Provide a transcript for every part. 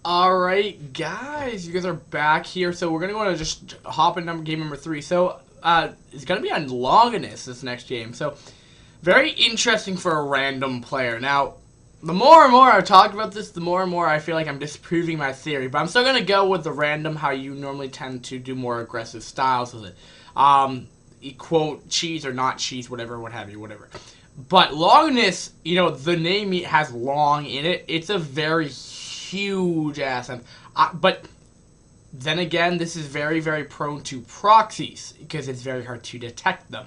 Alright, guys, you guys are back here, so we're gonna go to just hop in game number 3. So, it's gonna be on Longinus, this next game, so very interesting for a random player. Now, the more and more I've talked about this, the more and more I feel like I'm disproving my theory, but I'm still gonna go with the random, how you normally tend to do more aggressive styles with it. Quote, cheese or not cheese, whatever, what have you, whatever. But Longinus, you know, the name has long in it. It's a very huge ass. But then again, this is very, very prone to proxies because it's very hard to detect them.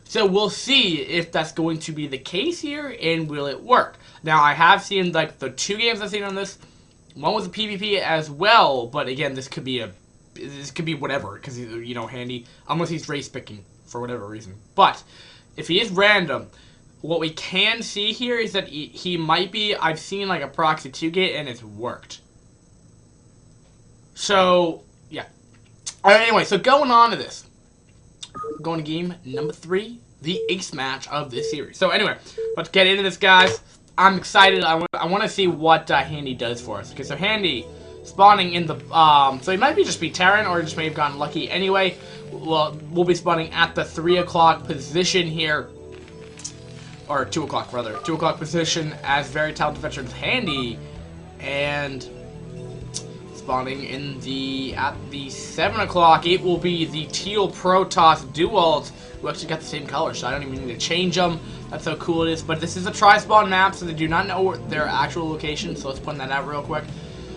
So we'll see if that's going to be the case here and will it work. Now, I have seen like the 2 games I've seen on this. One was a PvP as well, but again, this could be whatever because, you know, handy unless he's race picking for whatever reason. But if he is random, what we can see here is that he might be, I've seen like a proxy 2 gate and it's worked. So, yeah. Alright, anyway, so going on to this. Going to game number 3, the ace match of this series. So anyway, let's get into this, guys. I'm excited. I want to see what Handy does for us. Okay, so Handy spawning in the, so he might just be Terran or just may have gotten lucky. Anyway, we'll be spawning at the 3 o'clock position here. Or 2 o'clock, rather. 2 o'clock position as very talented veterans Handy. And spawning at the 7 o'clock, it will be the Teal Protoss Duals. We actually got the same color, so I don't even need to change them. That's how cool it is. But this is a tri-spawn map, so they do not know their actual location, so let's point that out real quick.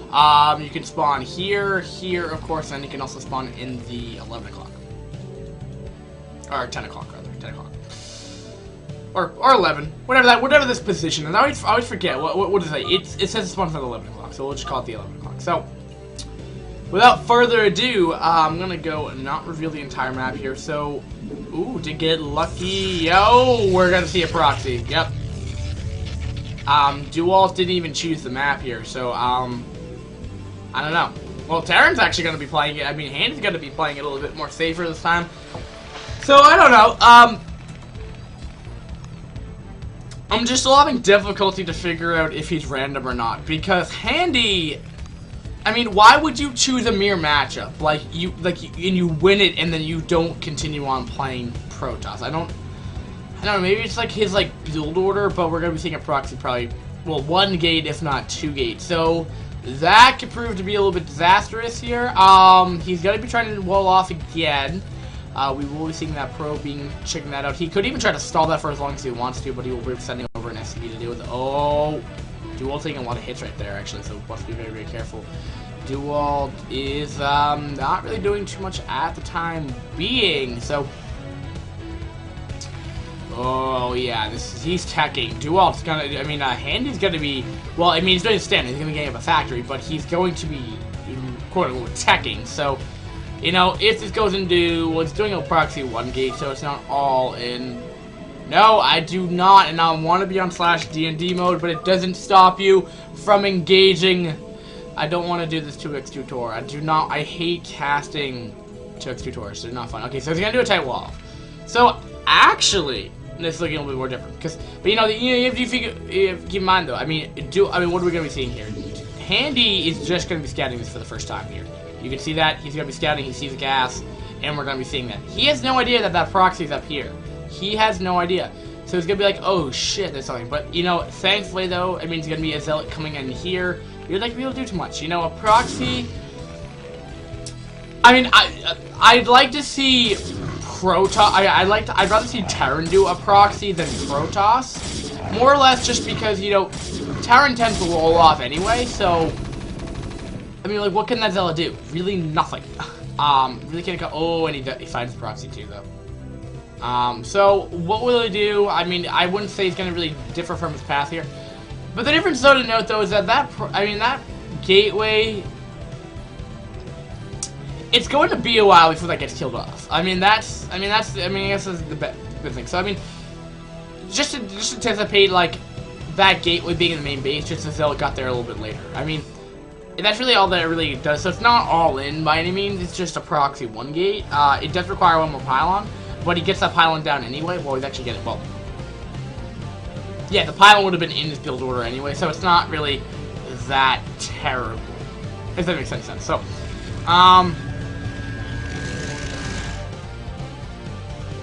You can spawn here, of course, and you can also spawn in the 11 o'clock. Or 10 o'clock, rather. 10 o'clock. Or 11, whatever this position is. I always forget, what is it? It says it's spawn for the 11 o'clock, so we'll just call it the 11 o'clock. So, without further ado, I'm gonna go and not reveal the entire map here, so, ooh, to get lucky, yo, we're gonna see a proxy, yep. Duals didn't even choose the map here, so, I don't know. Well, Terran's actually gonna be playing it, I mean, Handy's gonna be playing it a little bit more safer this time. So, I don't know, I'm just still having difficulty to figure out if he's random or not, because Handy, I mean, why would you choose a mirror matchup? And you win it and then you don't continue on playing Protoss. I don't know, maybe it's like his build order, but we're gonna be seeing a proxy probably, well, 1 gate if not 2 gates. So that could prove to be a little bit disastrous here. He's gonna be trying to wall off again. We will be seeing that pro checking that out. He could even try to stall that for as long as he wants to, but he will be sending over an SCV to deal with it. Oh, Dual taking a lot of hits right there, actually, so must be very, very careful. Dual is not really doing too much at the time being, so... Oh, yeah, he's teching. Dual's gonna, I mean, Handy's gonna be, well, I mean, he's doing standing, he's gonna get up a factory, but he's going to be, quote-unquote, teching, so... You know, if this goes into, well, it's doing a proxy 1 gate, so it's not all in. No, I do not, and I want to be on /D&D mode, but it doesn't stop you from engaging. I don't want to do this 2x2 tour. I do not, I hate casting 2x2 tours. They're not fun. Okay, so he's going to do a tight wall. So, actually, this is looking a little bit more different. But, you know, you have to keep in mind, though, I mean, what are we going to be seeing here? Handy is just going to be scouting this for the first time here. You can see that. He's going to be scouting. He sees the gas. And we're going to be seeing that. He has no idea that proxy is up here. He has no idea. So he's going to be like, oh, shit, there's something. But, you know, thankfully, though, I mean, it's going to be a zealot coming in here. You're not going to be able to do too much. You know, a proxy... I mean, I'd like to see Protoss... I'd rather see Terran do a proxy than Protoss. More or less just because, you know, Terran tends to roll off anyway, so... I mean, like, what can that zealot do? Really nothing. Really can't go. Oh, and he finds the proxy too, though. So what will he do? I mean, I wouldn't say he's gonna really differ from his path here. But the difference, though, to note though, is that that gateway, it's going to be a while before that gets killed off. I guess that's the good thing. So I mean, just anticipate like that gateway being in the main base, just as zealot got there a little bit later. I mean. That's really all that it really does. So it's not all in by any means. It's just a proxy 1 gate. It does require 1 more pylon, but he gets that pylon down anyway. Well, he's actually getting, well, yeah, the pylon would have been in his build order anyway, so it's not really that terrible. If that makes any sense. So,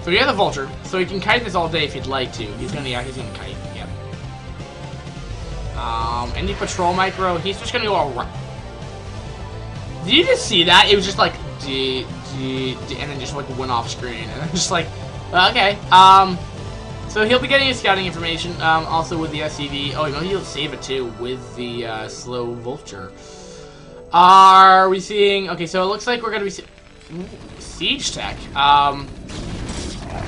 so we have the Vulture, so he can kite this all day if he'd like to. He's gonna kite, yep. Any patrol micro, he's just gonna go around. Did you just see that? It was just like, and then just like went off screen, and I'm just like, okay. So he'll be getting his scouting information, also with the SCV. Oh, maybe he'll save it too with the slow Vulture. Are we seeing? Okay, so it looks like we're gonna be siege tech.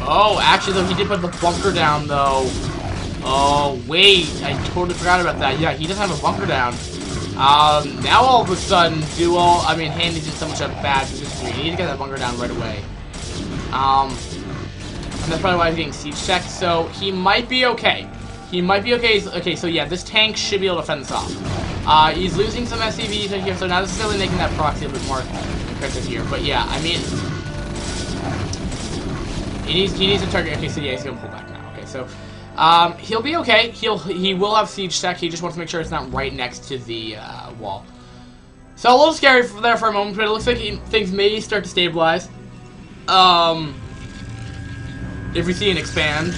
Oh, actually, though, he did put the bunker down, though. Oh, wait, I totally forgot about that. Yeah, he doesn't have a bunker down. Now all of a sudden, Handy's in so much of a bad position. He needs to get that bunker down right away. And that's probably why he's getting siege tech, so he might be okay. He might be okay. Okay, so yeah, this tank should be able to fend this off. He's losing some SCVs here, so not necessarily making that proxy a bit more impressive here. But yeah, I mean, he needs to target. Okay, so yeah, he's gonna pull back now. Okay, so he'll be okay. He will have siege tech. He just wants to make sure it's not right next to the wall. So a little scary there for a moment, but it looks like things may start to stabilize. If we see an expand,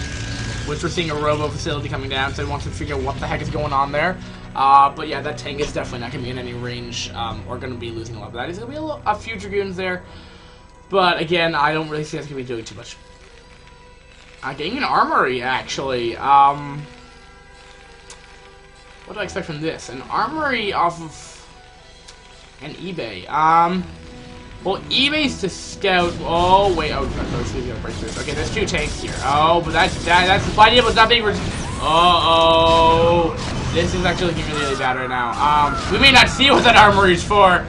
which we're seeing a robo facility coming down, so he wants to figure out what the heck is going on there. But yeah, that tank is definitely not going to be in any range, or going to be losing a lot of that. He's going to be a few Dragoons there, but again, I don't really see that's going to be doing too much. Getting an armory, actually. What do I expect from this? An armory off of an eBay. Well, eBay's to scout. Oh wait, oh, let's see if we got breakthroughs. Okay, there's 2 tanks here. Oh, but that's the fighting was not being. Uh-oh. This is actually looking really, really bad right now. We may not see what that armory is for.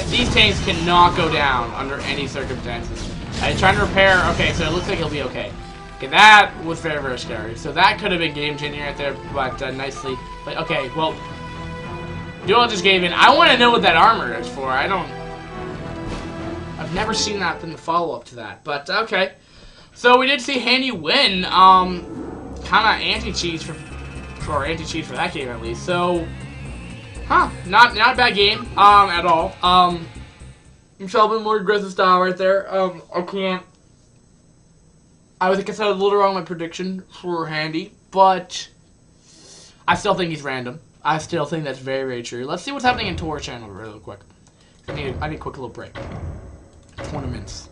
These tanks cannot go down under any circumstances. He's trying to repair. Okay, so it looks like he'll be okay. Okay, that was very, very scary. So that could have been game changing right there, but nicely. But okay, well, Duel just gave in. I want to know what that armor is for. I've never seen that in the follow-up to that, but okay. So we did see Handy win. Kind of anti-cheat for that game at least. So, not a bad game at all. Michelle been more aggressive style right there. I think I was a little wrong with my prediction for Handy, but I still think he's random. I still think that's very, very true. Let's see what's happening in Tor channel real quick. I need a quick little break. Tournaments.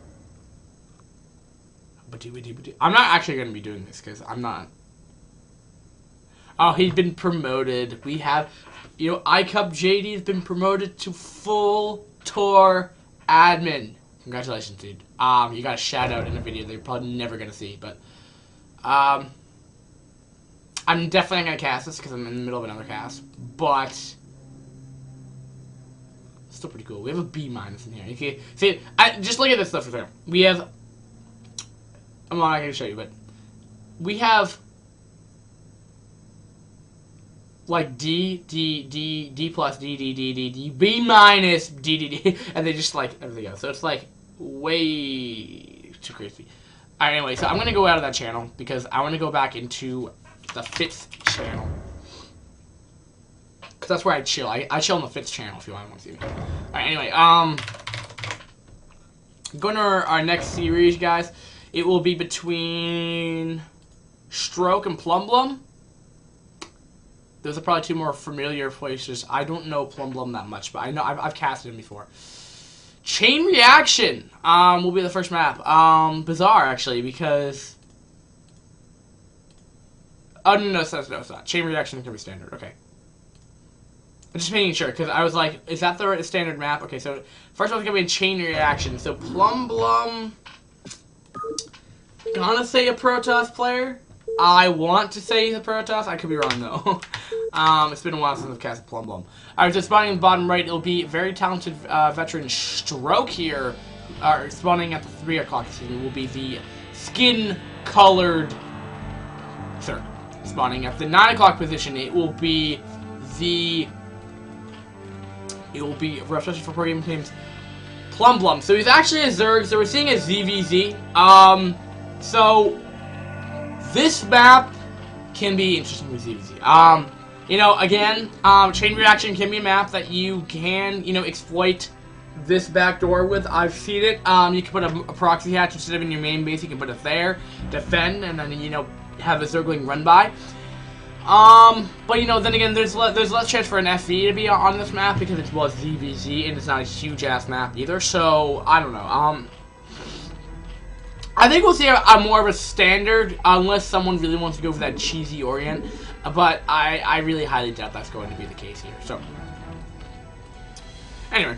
I'm not actually going to be doing this because I'm not. Oh, he's been promoted. We have, iCup JD has been promoted to full Tor admin. Congratulations, dude. You got a shout out in a video that you're probably never going to see, but I'm definitely not going to cast this because I'm in the middle of another cast, but still pretty cool. We have a B- in here. Okay, see, just look at this stuff right there. We have. I'm not going to show you, but we have like D plus D, B minus D, and they just like everything else. So it's like way too crazy. Alright, anyway, so I'm going to go out of that channel because I want to go back into the Fitz channel. Because that's where I chill. I chill on the Fitz channel if you want to see me. Alright, anyway, going to our next series, guys. It will be between Stroke and Plumblum. Those are probably 2 more familiar places. I don't know Plumblum that much, but I know I've casted him before. Chain Reaction will be the first map. Bizarre, actually, because... Oh, no, it's not. Chain Reaction is going to be standard. Okay. I'm just making sure, because I was like, is that the standard map? Okay, so first one's going to be a Chain Reaction. So Plumblum... Gonna say a Protoss player. I want to say the Protoss. I could be wrong, though. It's been a while since I've cast Plumblum. Alright, so spawning in the bottom right, it'll be very talented veteran Stroke here. Spawning at the 3 o'clock position will be the skin-colored third. Spawning at the 9 o'clock position, it will be especially for pro game teams, Plumblum. So he's actually a Zerg, so we're seeing a ZVZ. So this map can be interesting with ZVZ. You know, again, Chain Reaction can be a map that you can, you know, exploit this backdoor with. I've seen it. You can put a proxy hatch instead of in your main base. You can put it there, defend, and then, you know, have a circling run by. But you know, then again, there's less chance for an FV to be on this map because it's ZVZ and it's not a huge ass map either. So I don't know. I think we'll see a more of a standard unless someone really wants to go for that cheesy Orient. But I really highly doubt that's going to be the case here. So anyway,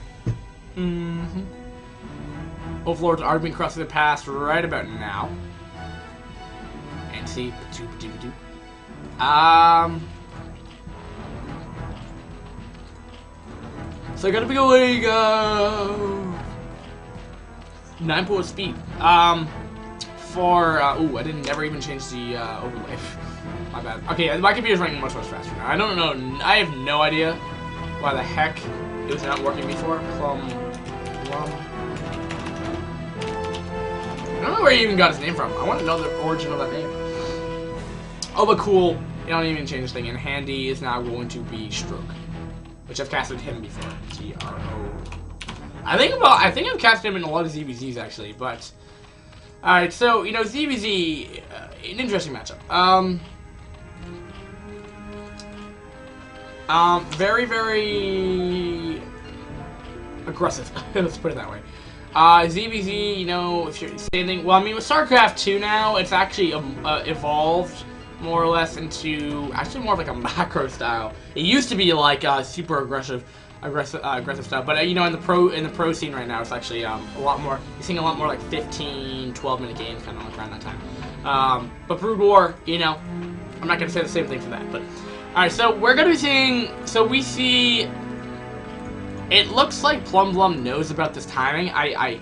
Overlords are being crossed the pass right about now. And see, so gotta be away, go 9 speed. Ooh, I didn't never even change the overlay. My bad. Okay, my computer's running much faster now. I don't know. I have no idea why the heck it was not working before. I don't know where he even got his name from. I want to know the origin of that name. Oh, but cool. You don't even change this thing. And Handy is now going to be Stroke, which I've casted him before. TRO. I think I've casted him in a lot of ZBZs actually. But all right, so you know ZBZ, an interesting matchup. Very, very aggressive. Let's put it that way. ZBZ, you know, if you're saying, well, I mean, with StarCraft 2 now, it's actually evolved more or less into actually more of like a macro style. It used to be like super aggressive stuff, but you know, in the pro scene right now, it's actually a lot more. You're seeing a lot more like 15, 12-minute games, kind of like around that time. But Brood War, you know, I'm not gonna say the same thing for that, but. Alright, so we're going to be seeing, so we see, it looks like Plum knows about this timing. I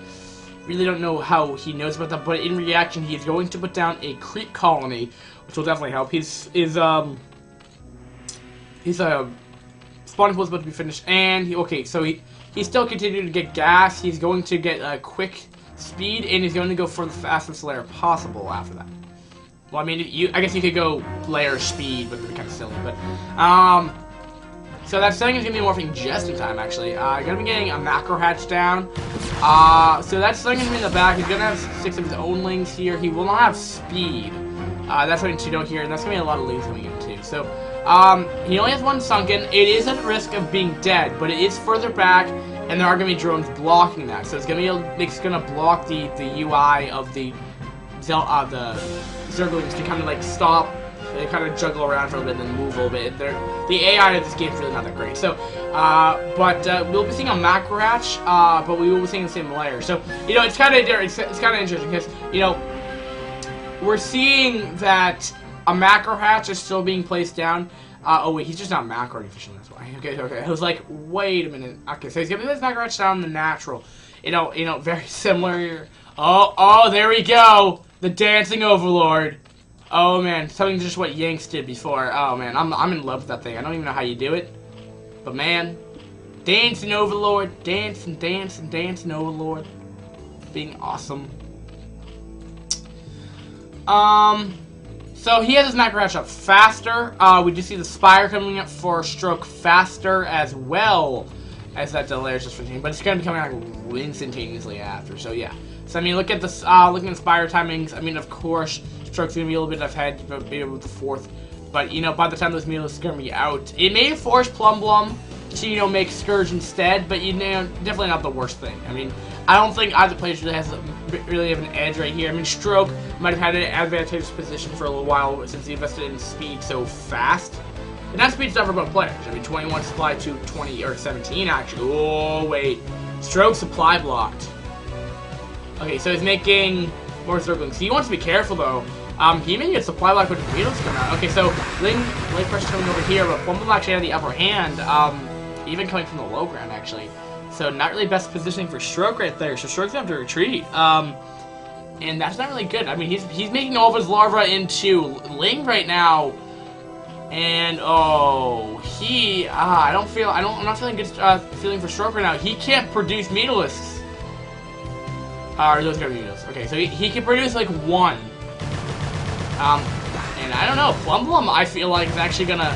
really don't know how he knows about that, but in reaction, he's going to put down a creep colony, which will definitely help. His spawning pool is about to be finished, and, he's still continuing to get gas. He's going to get a quick speed, and he's going to go for the fastest layer possible after that. Well, I mean, I guess you could go layer speed, but it'd be kind of silly. But, so that setting is going to be morphing just in time, actually. Going to be getting a macro hatch down. So that setting is going to be in the back. He's going to have 6 of his own lings here. He will not have speed. That's something to note here, and that's going to be a lot of lings coming in, too. So, he only has 1 sunken. It is at risk of being dead, but it is further back, and there are going to be drones blocking that. So it's going to block the UI of the Zerglings to kind of like stop, they kind of juggle around for a little bit and then move a little bit. The AI of this game is really not that great. So, we'll be seeing a macro hatch, but we will be seeing the same layer. So, you know, it's kind of interesting because, you know, we're seeing that a macro hatch is still being placed down. Oh wait, he's just not macro efficient. That's why. Okay. I was like, wait a minute. Okay, so he's gonna place macro hatch down the natural. You know, very similar. Oh, there we go. The Dancing Overlord. Oh man, something just what Yanks did before. Oh man, I'm in love with that thing. I don't even know how you do it, but man, Dancing Overlord, dancing Overlord, being awesome. So he has his macro hatch up faster. We do see the Spire coming up for Stroke faster as well as that delay is just 15, but it's going to be coming out instantaneously after. So yeah. So I mean, look at this. Looking at Spire timings. I mean, of course, Stroke's gonna be a little bit ahead, maybe with the 4th. But you know, by the time this meal is gonna be out, it may force Plum to make Scourge instead. But you know, definitely not the worst thing. I mean, I don't think either player really have an edge right here. I mean, Stroke might have had an advantageous position for a little while since he invested in speed so fast. And that speed's not for both players. I mean, 21 supply to 20 or 17 actually. Oh wait, Stroke supply blocked. Okay, so he's making more circlings. He wants to be careful though. He may get supply block with the needles coming out. Okay, so Ling pressure coming over here, but Plum actually had the upper hand. Even coming from the low ground actually. So not really best positioning for Stroke right there. So Stroke's gonna have to retreat. And that's not really good. I mean, he's making all of his larvae into Ling right now. And I'm not feeling good feeling for Stroke right now. He can't produce Metelisks. Are those gonna be Metelisks? Okay, so he can produce like 1. And I don't know, Plum I feel like is actually gonna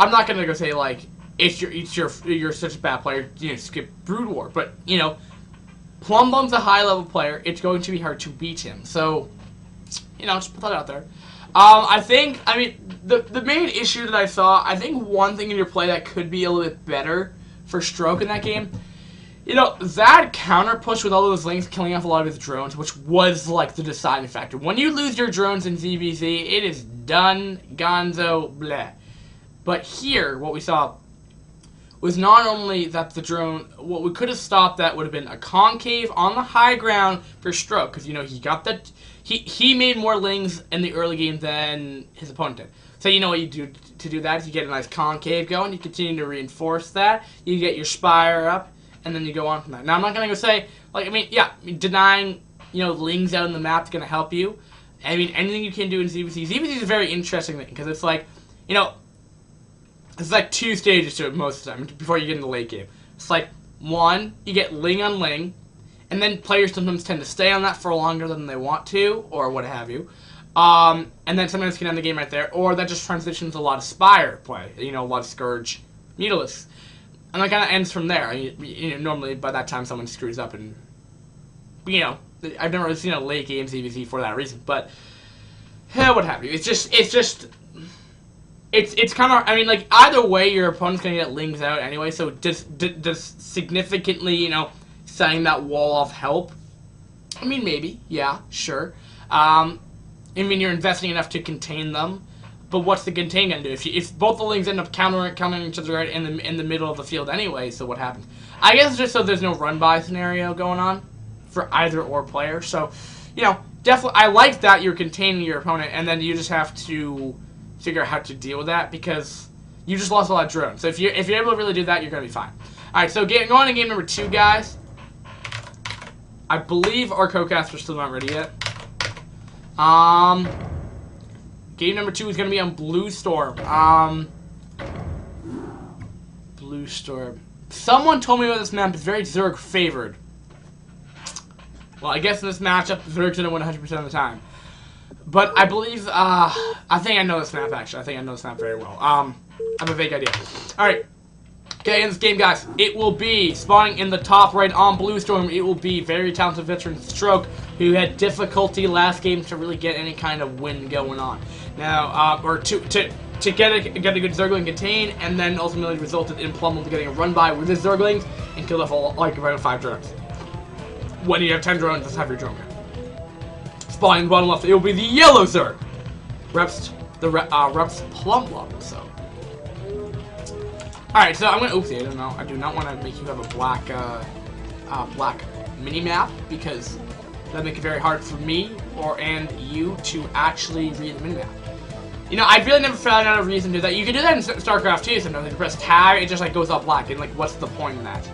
I'm not gonna go say like you're such a bad player, skip Brood War, but Plumbum's a high level player. It's going to be hard to beat him. So, just put that out there. I mean, the main issue that I saw, I think one thing in your play that could be a little bit better for Stroke in that game, that counter push with all those links killing off a lot of his drones, which was like the deciding factor. When you lose your drones in ZVZ, it is done, gonzo, bleh. But here, what we saw was not only that the drone, what we could have stopped that would have been a concave on the high ground for Stroke, because he got that. He made more lings in the early game than his opponent did. So what you do to do that is you get a nice concave going, you continue to reinforce that, you get your spire up, and then you go on from that. Now I'm not gonna go say denying lings out in the map is gonna help you. I mean anything you can do in ZVZ. ZVZ is a very interesting thing because it's like it's like 2 stages to it most of the time before you get in the late game. It's like 1, you get ling on ling. And then players sometimes tend to stay on that for longer than they want to, or what have you. And then sometimes can end the game right there, or that just transitions a lot of Spire play. A lot of Scourge, Mutalisks. And that kind of ends from there. Normally by that time someone screws up and, I've never really seen a late game ZVZ for that reason. But, what have you. It's kind of, I mean, like, either way your opponent's going to get lings out anyway, so does significantly, setting that wall off help? I mean, maybe. Yeah, sure. I mean, you're investing enough to contain them, but what's the contain going to do? If both the lings end up countering each other right in the middle of the field anyway, so what happens? I guess it's just so there's no run-by scenario going on for either or player. So, definitely, I like that you're containing your opponent, and then you just have to figure out how to deal with that, because you just lost a lot of drones. So if you're able to really do that, you're going to be fine. Alright, so going on to game number 2, guys. I believe our co-casts are still not ready yet. Game number 2 is going to be on Blue Storm. Blue Storm. Someone told me about this map is very Zerg favored. Well, I guess in this matchup, Zerg's going to win 100% of the time. But I believe, I think I know this map, actually. I think I know this map very well. I have a vague idea. Alright. Okay, in this game, guys, it will be spawning in the top right on Blue Storm. It will be very talented veteran Stroke, who had difficulty last game to really get any kind of win going on. Now, or to get a good Zergling contain, and then ultimately resulted in Plumbum getting a run by with his Zerglings and killed off around 5 drones. When you have 10 drones, let's have your drone gun. Spawning bottom left, it will be the yellow Zerg. Reps Plumbum, so. Alright, so I'm gonna, oopsie, I don't know. I do not want to make you have a black mini-map, because that'd make it very hard for me and you to actually read the mini-map. I really never found out a reason to do that. You can do that in StarCraft too, sometimes you press tab, it just like goes all black, and like, what's the point in that?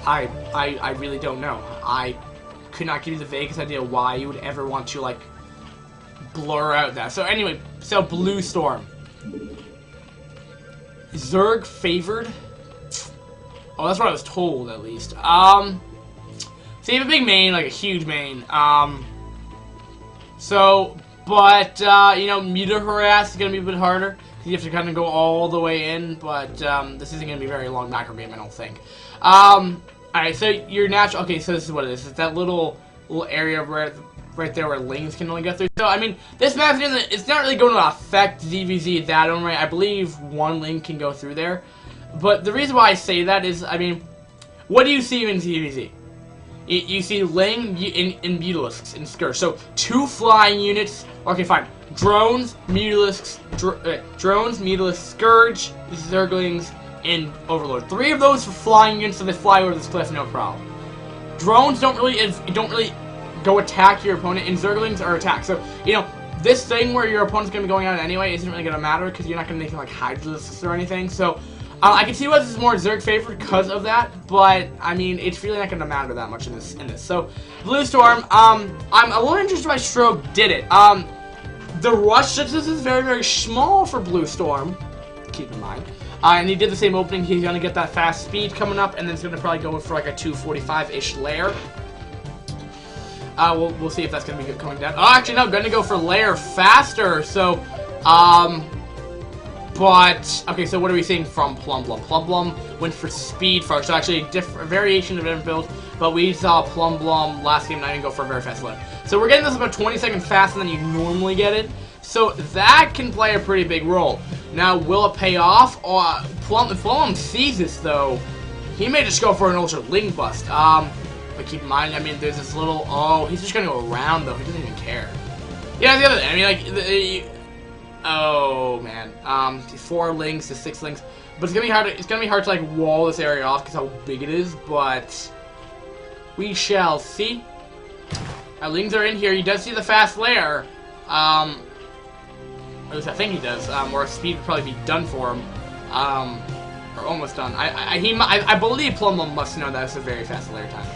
I really don't know. I could not give you the vaguest idea why you would ever want to like blur out that. So anyway, so Blue Storm. Zerg favored? Oh, that's what I was told, at least. So you have a big main, like a huge main. Muta Harass is going to be a bit harder. You have to kind of go all the way in, but this isn't going to be a very long macro game, I don't think. Alright, so your natural... Okay, so this is what it is. It's that little area right there where lings can only go through. So, I mean, this map, it's not really going to affect ZVZ that only. I believe 1 ling can go through there. But the reason why I say that is, I mean, what do you see in ZVZ? You see ling in Mutalisks in Scourge. So, 2 flying units. Okay, fine. Drones, Mutalisks, Scourge, Zerglings, and Overlord. 3 of those for flying units, so they fly over this cliff, no problem. Drones don't really go attack your opponent, and Zerglings are attacked. So, this thing where your opponent's going to be going out anyway isn't really going to matter, because you're not going to make like Hydralisks or anything. So, I can see why this is more Zerg favored because of that, but, I mean, it's really not going to matter that much in this. So, Blue Storm, I'm a little interested why Stroke did it. The rush, this is very, very small for Blue Storm, keep in mind. And he did the same opening. He's going to get that fast speed coming up, and then he's going to probably go for like a 245-ish layer. We'll see if that's going to be good coming down. Oh, actually, no, going to go for layer faster. So, but But, okay, so what are we seeing from Plum Blum? Plum Blum went for speed first, so actually a variation of different builds, but we saw Plum Blum last game not even go for a very fast load. So we're getting this about 20 seconds faster than you normally get it, so that can play a pretty big role. Now, will it pay off? If Plum sees this, though, he may just go for an Ultra Ling Bust. But keep in mind, I mean, there's this little, oh, he's just gonna go around, though, he doesn't even care. Yeah, the other thing, I mean, like, oh man, 4 links to 6 links, but it's gonna be hard. It's gonna be hard to like wall this area off because how big it is. But we shall see. Our lings are in here. He does see the fast layer. At least I think he does. Or speed would probably be done for him. Or almost done. I believe Plum Blum must know that it's a very fast layer time.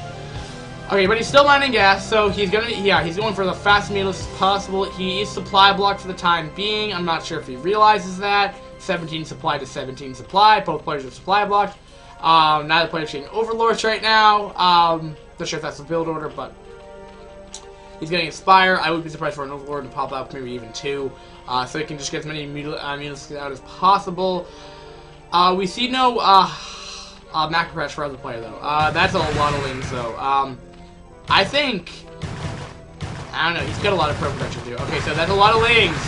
Okay, but he's still mining gas, so he's gonna, yeah, he's going for the fastest meals possible. He is supply blocked for the time being. I'm not sure if he realizes that. 17 supply to 17 supply. Both players are supply blocked. Neither player's getting overlords right now. Not sure if that's the build order, but he's getting Inspire. I would be surprised for an overlord to pop up, maybe even 2. So he can just get as many meals out as possible. We see no macro crash for other player though. That's a lot of wings though. I think, I don't know, he's got a lot of pro protection too. Okay, so that's a lot of wings.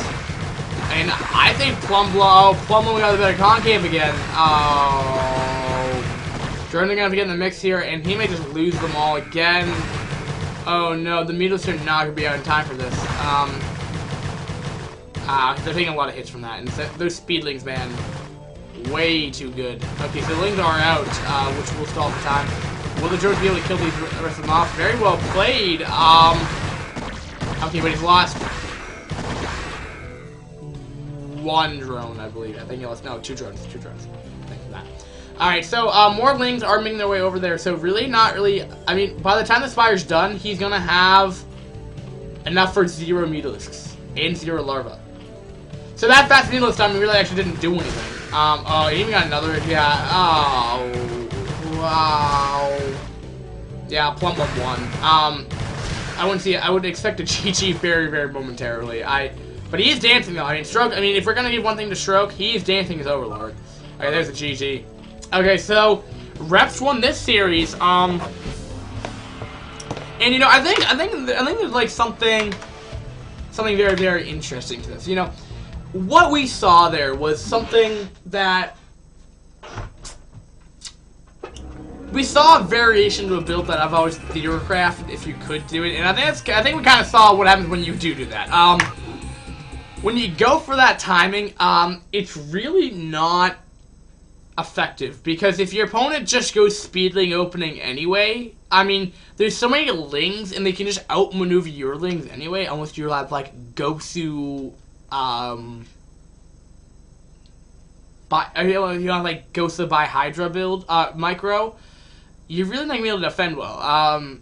And I think Plum Blum got the better concave again. Oh. Jordan's gonna have to get in the mix here, and he may just lose them all again. Oh no, the Meatless are not gonna be out in time for this. They're taking a lot of hits from that, and those speedlings, man, way too good. Okay, so the lings are out, which will stall for time. Will the drones be able to kill these rest of them off? Very well played. Okay, but he's lost 1 drone, I believe. I think he lost, no, 2 drones. 2 drones. Thanks for that. Alright, so more lings are making their way over there. So really, not really, I mean, by the time the Spire's done, he's gonna have enough for 0 Mutalisks and 0 larvae. So that fast Mutalist time, he really actually didn't do anything. Oh, he even got another, yeah, oh. Wow. Yeah, Plum Blum won. I wouldn't see it. I would expect a GG very, very momentarily. But he is dancing though. I mean, Stroke. I mean, if we're gonna give one thing to Stroke, he's dancing his Overlord. Okay, there's a GG. Okay, so Reps won this series. And you know, I think there's like something very, very interesting to this. You know, what we saw there was something that. We saw a variation to a build that I've always theorycrafted if you could do it, and I think we kind of saw what happens when you do that. When you go for that timing, it's really not effective, because if your opponent just goes speedling opening anyway, I mean, there's so many lings, and they can just outmaneuver your lings anyway, unless you have like Gosu, you have like Gosu by Hydra build, micro. You're really not going to be able to defend well.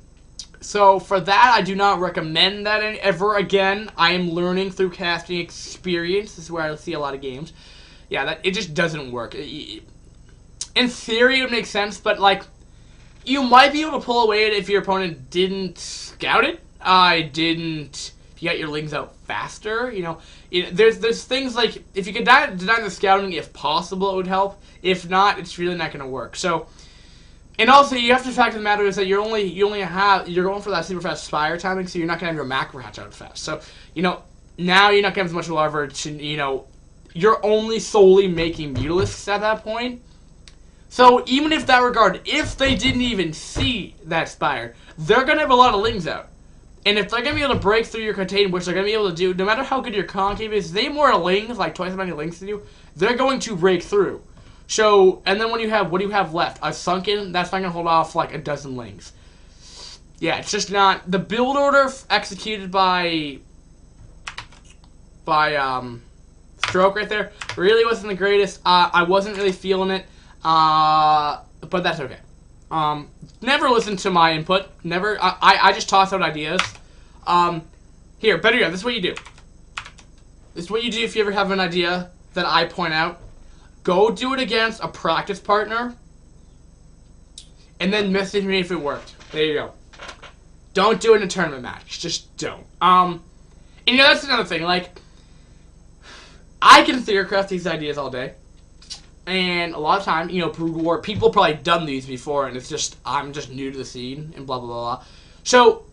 So for that, I do not recommend that ever again. I am learning through casting experience. This is where I see a lot of games. Yeah, it just doesn't work. In theory, it would make sense, but like, you might be able to pull away it if your opponent didn't scout it. If you got your lings out faster, you know. There's things like, if you could deny the scouting, if possible, it would help. If not, it's really not going to work. So. And also, you have to factor the matter is that you're going for that super fast Spire timing, so you're not gonna have your macro hatch out fast. So, you know, now you're not gonna have as much leverage. You know, you're only solely making Mutalisks at that point. So even if that regard, if they didn't even see that Spire, they're gonna have a lot of lings out. And if they're gonna be able to break through your contain, which they're gonna be able to do, no matter how good your concave is, they have more lings, like twice as many lings than you, they're going to break through. So, and then when you have, what do you have left? A Sunken, that's not going to hold off like a dozen lings. Yeah, it's just not, the build order executed by Stroke right there really wasn't the greatest. I wasn't really feeling it, but that's okay. Never listen to my input, never, I just toss out ideas. Here, better yet, this is what you do. This is what you do if you ever have an idea that I point out. Go do it against a practice partner, and then message me if it worked. There you go. Don't do it in a tournament match. Just don't. And you know, that's another thing. Like, I can theorycraft these ideas all day. And a lot of time, you know, Brood War, people probably done these before, and it's just, I'm just new to the scene, and blah, blah, blah, blah. So,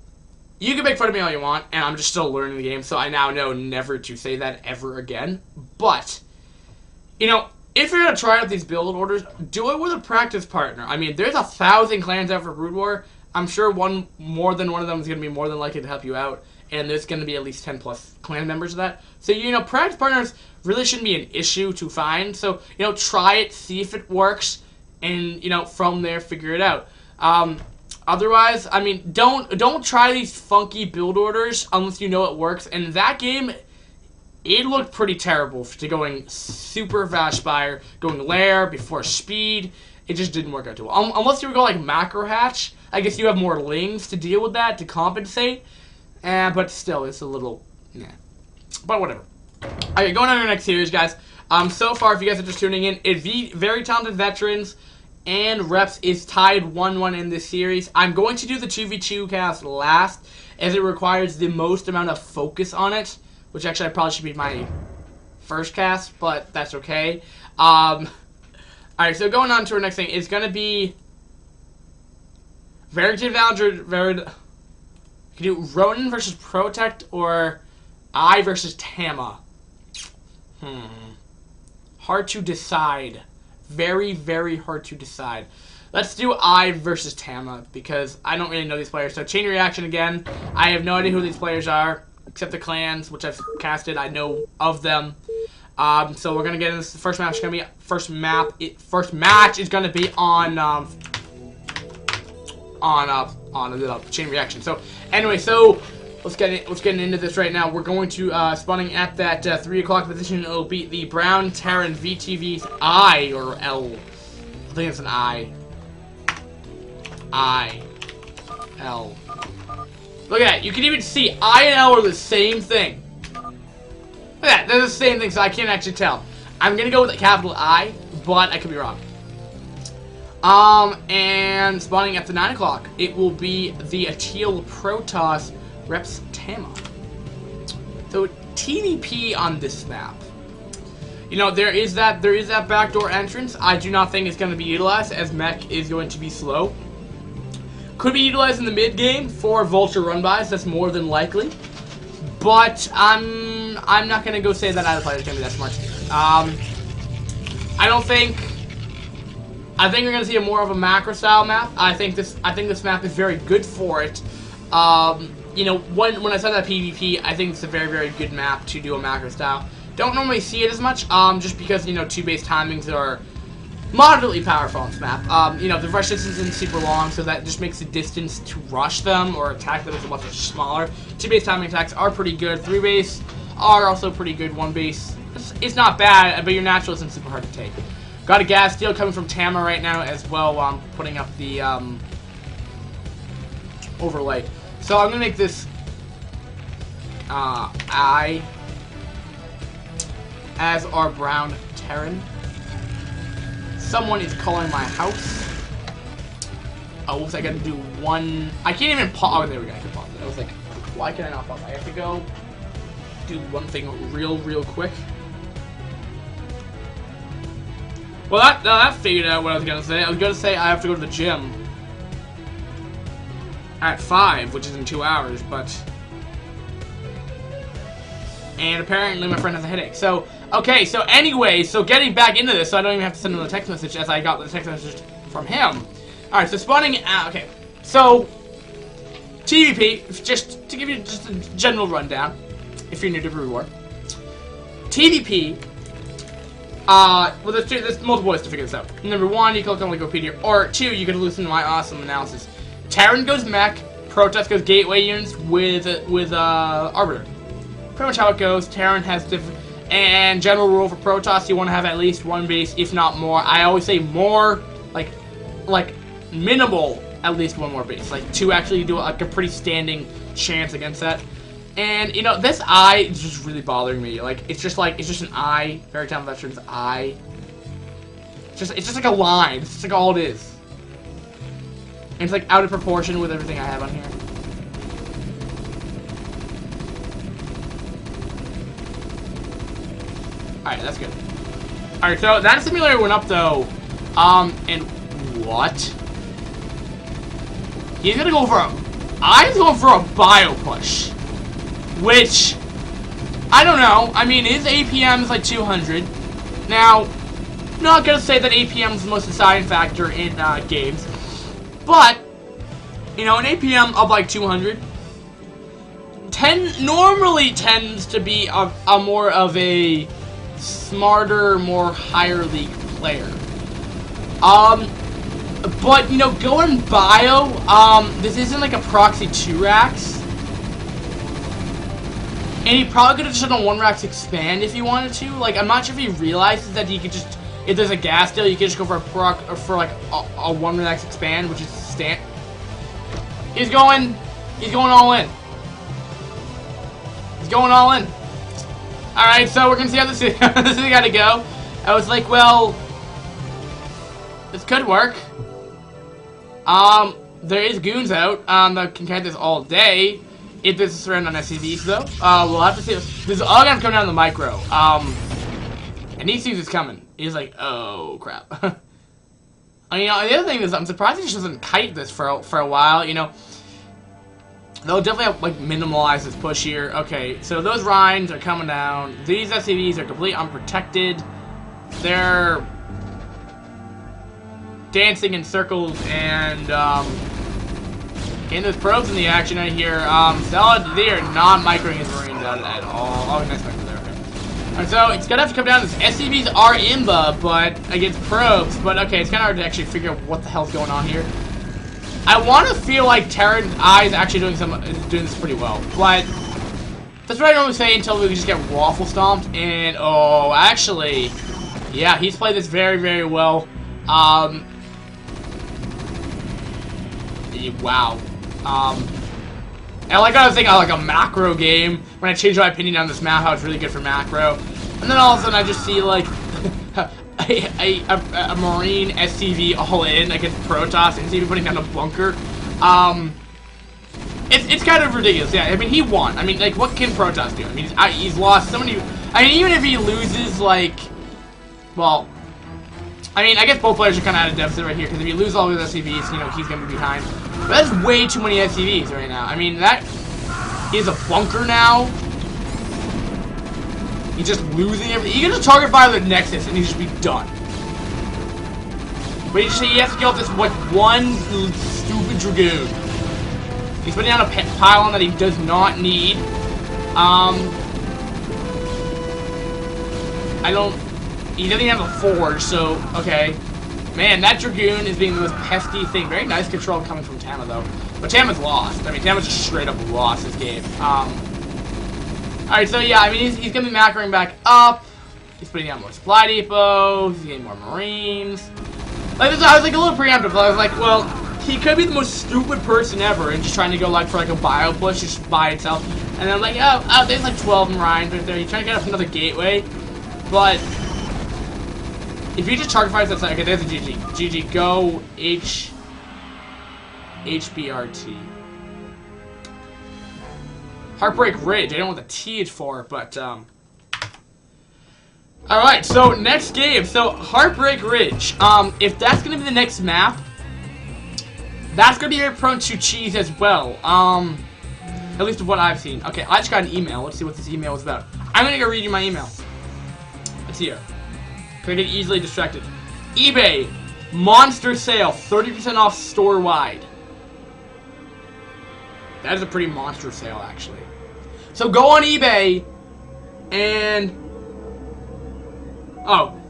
you can make fun of me all you want, and I'm just still learning the game, so I now know never to say that ever again. But, you know, if you're going to try out these build orders, do it with a practice partner. I mean, there's 1,000 clans out for Brood War. I'm sure more than one of them is going to be more than likely to help you out, and there's going to be at least 10 plus clan members of that. So, you know, practice partners really shouldn't be an issue to find. So, you know, try it, see if it works, and, you know, from there, figure it out. Otherwise, I mean, don't try these funky build orders unless you know it works. And that game, it looked pretty terrible to going super fast spire, going lair before speed. It just didn't work out too well. Unless you would go like macro hatch, I guess you have more lings to deal with that to compensate. But still, it's a little, yeah. But whatever. Okay, going on to our next series, guys. So far, if you guys are just tuning in, very talented veterans and reps is tied 1-1 in this series. I'm going to do the 2v2 cast last, as it requires the most amount of focus on it, which actually probably should be my first cast, but that's okay. Alright, so going on to our next thing, it's going to be very you can do Ronin versus Protect, or I versus Tama. Hard to decide. Very, very hard to decide. Let's do I versus Tama, because I don't really know these players. So, chain reaction again. I have no idea who these players are, except the clans, which I've casted. I know of them. So we're gonna get into this. The first match is gonna be first match is gonna be on chain reaction. So anyway, so let's get into this right now. We're going to spawning at that 3 o'clock position. It'll be the Brown Terran VTV's I or L. I think it's an I. L. Look at that. You can even see I and L are the same thing. Look at that. They're the same thing, so I can't actually tell. I'm gonna go with a capital I, but I could be wrong. And spawning at the 9 o'clock, it will be the Teal Protoss reps Tama. So TVP on this map. You know, there is that backdoor entrance. I do not think it's going to be utilized, as mech is going to be slow. Could be utilized in the mid game for vulture run-bys. That's more than likely. But I'm not going to go say that either player is going to be that smart. I think we're going to see more of a macro style map. I think this map is very good for it. You know, when I said that PvP, I think it's a very, very good map to do a macro style. Don't normally see it as much, just because, you know, 2-base timings are moderately powerful on this map. You know, the rush distance isn't super long, so that just makes the distance to rush them or attack them is much smaller. 2-base timing attacks are pretty good. 3-base are also pretty good. 1-base, it's not bad, but your natural isn't super hard to take. Got a gas deal coming from Tama right now as well while I'm putting up the overlay. So I'm going to make this I as our Brown Terran. Someone is calling my house. Oh, whoops, I got to do one. I can't even pause. Oh, there we go. I can pause it. I was like, why can I not pause? I have to go do one thing real quick. Well, that figured out what I was going to say. I was going to say I have to go to the gym at 5, which is in 2 hours, but... And apparently my friend has a headache. So, okay, so anyway, so getting back into this, so I don't even have to send him a text message, as I got the text message from him. Alright, so spawning... okay, so... TVP, just to give you just a general rundown, if you're new to Brood War. TVP... well, there's multiple ways to figure this out. Number 1, you click on Wikipedia, or 2, you can listen to my awesome analysis. Terran goes mech, Protest goes gateway units with Arbiter. Pretty much how it goes. Terran has different, and general rule for Protoss, you want to have at least 1 base, if not more. I always say more, like minimal, at least 1 more base. Like 2 actually do like a pretty standing chance against that. And, you know, this eye is just really bothering me. Like, it's just an eye. Very talented veteran's eye. It's just like a line. It's just like all it is. And it's like out of proportion with everything I have on here. Alright, that's good. Alright, so that simulator went up, though. And what? He's gonna go for a... I'm going for a bio push. Which... I don't know. I mean, his APM is like 200. Now, not gonna say that APM is the most deciding factor in games. But, you know, an APM of like 200... normally tends to be a more of a smarter, more higher league player. But, you know, going bio, this isn't like a proxy 2 racks. And he probably could have just done a 1 racks expand if he wanted to. Like, I'm not sure if he realizes that he could just, if there's a gas deal, you could just go for a proc, or for like a 1 racks expand, which is stand. He's going all in. He's going all in. Alright, so we're gonna see how this is gotta go. I was like, well, this could work. There is goons out, that can catch this all day. If there's a surround on SCVs, though. We'll have to see. This is all gonna come down to the micro. And he sees it's coming. He's like, oh, crap. I mean, you know, the other thing is, I'm surprised he just doesn't kite this for a while, you know. They'll definitely have, like, minimalize this push here. Okay, so those Rhines are coming down. These SCVs are completely unprotected. They're dancing in circles and, getting those probes in the action right here. Solid, they are not microing his Marines out at all. Oh, nice micro there, okay. Alright, so it's gonna have to come down to this. SCVs are imba, but against probes. But okay, it's kinda hard to actually figure out what the hell's going on here. I want to feel like Terran's Eye is actually doing this pretty well, but that's what I normally say until we just get waffle stomped. And oh, actually, yeah, he's played this very, very well. Wow. And like I was thinking, like a macro game. When I changed my opinion on this map, how it's really good for macro, and then all of a sudden I just see like a Marine SCV all in against Protoss, and he's even putting down a bunker. It's kind of ridiculous. Yeah, I mean, he won. I mean, like, what can Protoss do? I mean, he's lost so many. I mean, even if he loses, like, well, I mean, I guess both players are kind of at a deficit right here, because if you lose all of his SCVs, you know, he's going to be behind. But that's way too many SCVs right now. I mean, that is a bunker now. He's just losing everything. He can just target fire the Nexus and he just be done. But he has to kill off this one stupid Dragoon. He's putting down a pylon that he does not need. He doesn't even have a forge, so okay. Man, that Dragoon is being the most pesky thing. Very nice control coming from Tama though. But Tama's lost. I mean, Tama's just straight up lost this game. Alright, so yeah, I mean, he's gonna be macroing back up. He's putting out more supply depots. He's getting more Marines. Like, I was like a little preemptive. I was like, well, he could be the most stupid person ever and just trying to go like for like a bio push just by itself. And I'm like, oh, there's like 12 Marines right there. He's trying to get up another gateway. But if he just target fires that side, okay, there's a GG. GG, go HBRT. Heartbreak Ridge. I don't know what the T is for, but alright, so next game. So Heartbreak Ridge. If that's gonna be the next map, that's gonna be very prone to cheese as well. At least of what I've seen. Okay, I just got an email. Let's see what this email is about. I'm gonna go read you my email. Let's see here. Could get easily distracted. eBay monster sale, 30% off store wide. That is a pretty monster sale, actually. So go on eBay and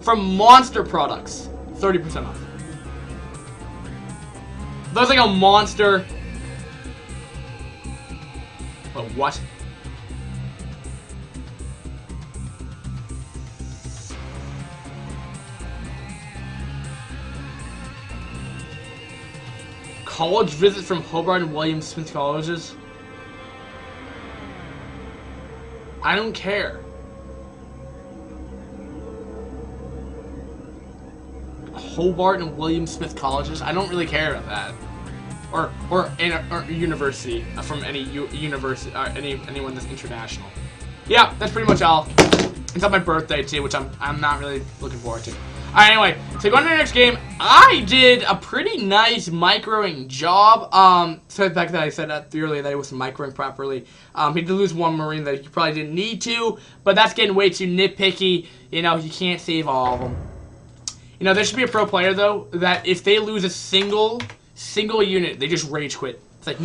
from Monster Products, 30% off. That's like a monster. Well, what? College visit from Hobart and William Smith colleges? I don't care. Hobart and William Smith colleges? I don't really care about that. Or university from any university, anyone that's international. Yeah, that's pretty much all. It's on my birthday too, which I'm not really looking forward to. Alright, anyway, so going to the next game, I did a pretty nice microing job. So the fact that I said that earlier that I wasn't microing properly. He did lose one Marine that he probably didn't need to, but that's getting way too nitpicky. You know, you can't save all of them. You know, there should be a pro player, though, that if they lose a single unit, they just rage quit. It's like,